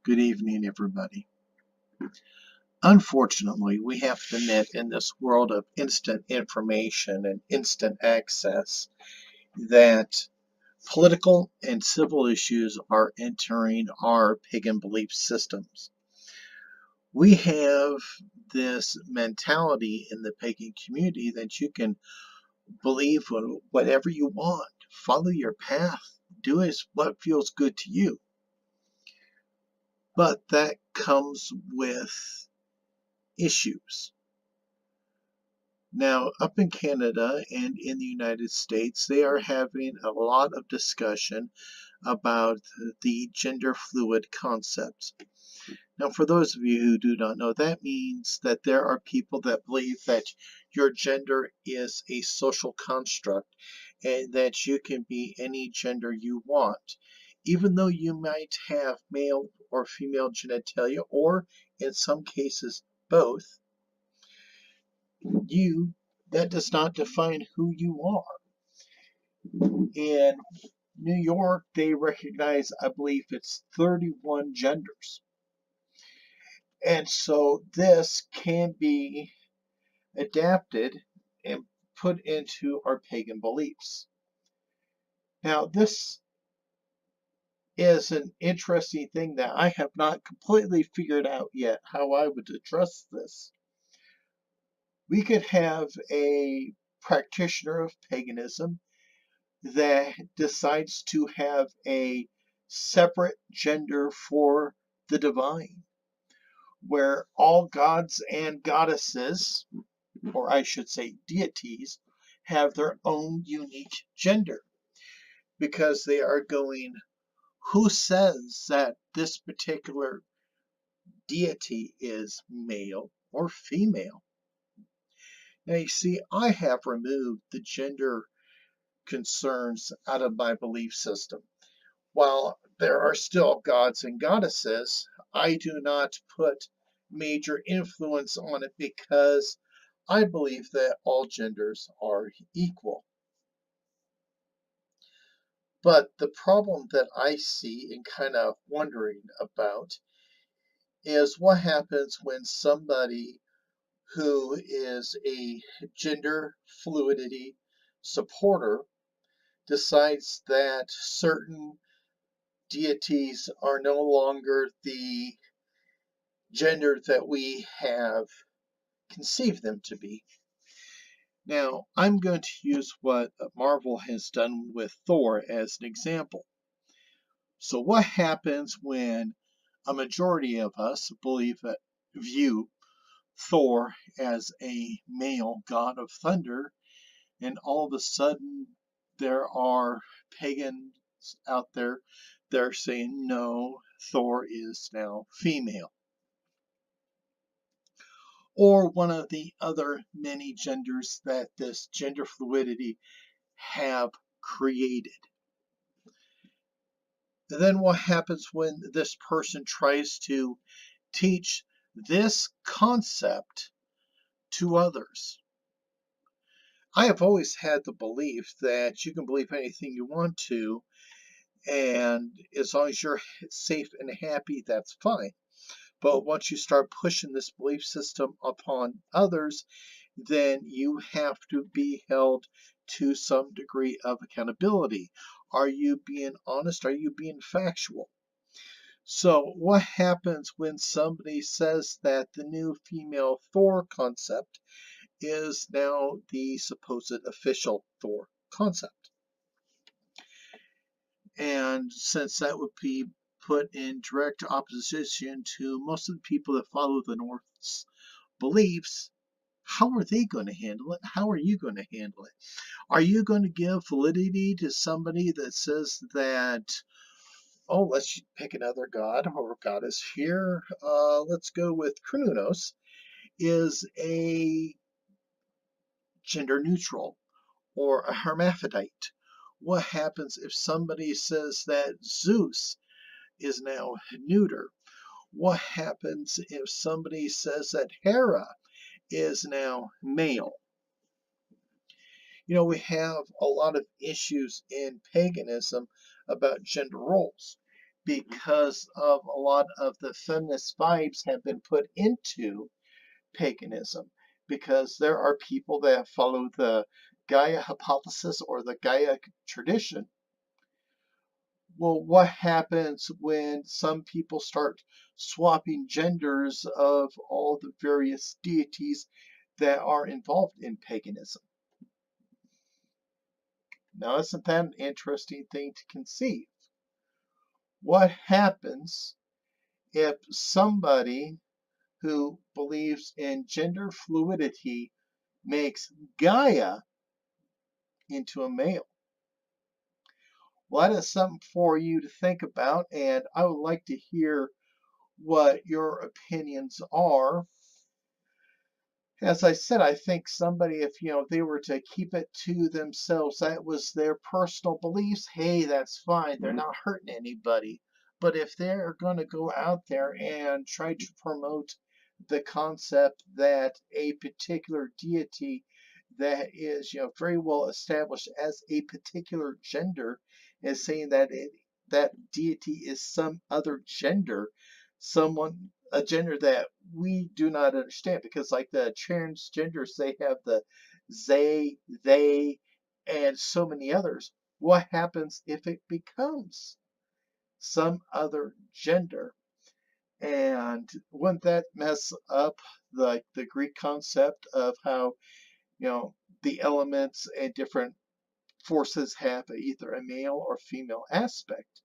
Good evening, everybody. Unfortunately, we have to admit in this world of instant information and instant access that political and civil issues are entering our pagan belief systems. We have this mentality in the pagan community that you can believe whatever you want, follow your path, do as what feels good to you. But that comes with issues. Now, up in Canada and in the United States, they are having a lot of discussion about the gender fluid concept. Now, for those of you who do not know, that means that there are people that believe that your gender is a social construct and that you can be any gender you want, even though you might have male or female genitalia, or in some cases, both. That does not define who you are. In New York, they recognize, I believe it's 31 genders. And so this can be adapted and put into our pagan beliefs. Now, this is an interesting thing that I have not completely figured out yet how I would address this. We could have a practitioner of paganism that decides to have a separate gender for the divine, where all gods and goddesses, or I should say deities, have their own unique gender, because they are going, who says that this particular deity is male or female? Now you see, I have removed the gender concerns out of my belief system. While there are still gods and goddesses, I do not put major influence on it because I believe that all genders are equal. But the problem that I see and kind of wondering about is what happens when somebody who is a gender fluidity supporter decides that certain deities are no longer the gender that we have conceived them to be. Now, I'm going to use what Marvel has done with Thor as an example. So what happens when a majority of us view Thor as a male god of thunder, and all of a sudden there are pagans out there that are saying, no, Thor is now female? Or one of the other many genders that this gender fluidity have created. Then what happens when this person tries to teach this concept to others? I have always had the belief that you can believe anything you want to, and as long as you're safe and happy, that's fine. But once you start pushing this belief system upon others, then you have to be held to some degree of accountability. Are you being honest? Are you being factual? So, what happens when somebody says that the new female Thor concept is now the supposed official Thor concept? And since that would be put in direct opposition to most of the people that follow the North's beliefs, how are they going to handle it? How are you going to handle it? Are you going to give validity to somebody that says that, oh, let's pick another god or goddess here? Let's go with Kronos, is a gender neutral or a hermaphrodite. What happens if somebody says that Zeus is now neuter? What happens if somebody says that Hera is now male? You know, we have a lot of issues in paganism about gender roles. because of a lot of the feminist vibes have been put into paganism, because there are people that follow the Gaia hypothesis or the Gaia tradition. Well, what happens when some people start swapping genders of all the various deities that are involved in paganism? Now, isn't that an interesting thing to conceive? What happens if somebody who believes in gender fluidity makes Gaia into a male? Well, that is something for you to think about, and I would like to hear what your opinions are. As I said, I think somebody, if they were to keep it to themselves, that was their personal beliefs, hey, that's fine. They're not hurting anybody. But if they're going to go out there and try to promote the concept that a particular deity that is, very well established as a particular gender is saying that that deity is some other gender, a gender that we do not understand, because like the transgenders, they have the they, and so many others. What happens if it becomes some other gender? And wouldn't that mess up the Greek concept of how, the elements and different forces have either a male or female aspect?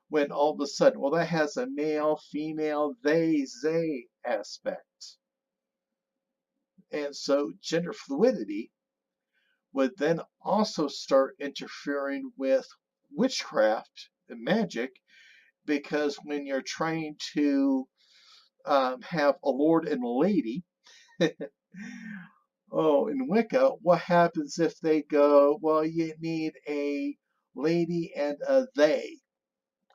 When all of a sudden, well, that has a male, female, they aspect. And so gender fluidity would then also start interfering with witchcraft and magic, because when you're trying to have a lord and a lady, oh, in Wicca, what happens if they go, well, you need a lady and a they,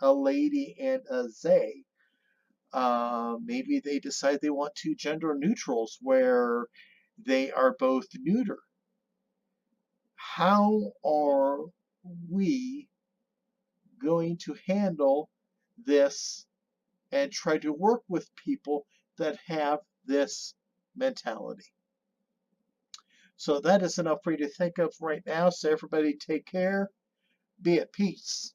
a lady and a they? Maybe they decide they want two gender neutrals where they are both neuter. How are we going to handle this and try to work with people that have this mentality? So that is enough for you to think of right now. So everybody take care. Be at peace.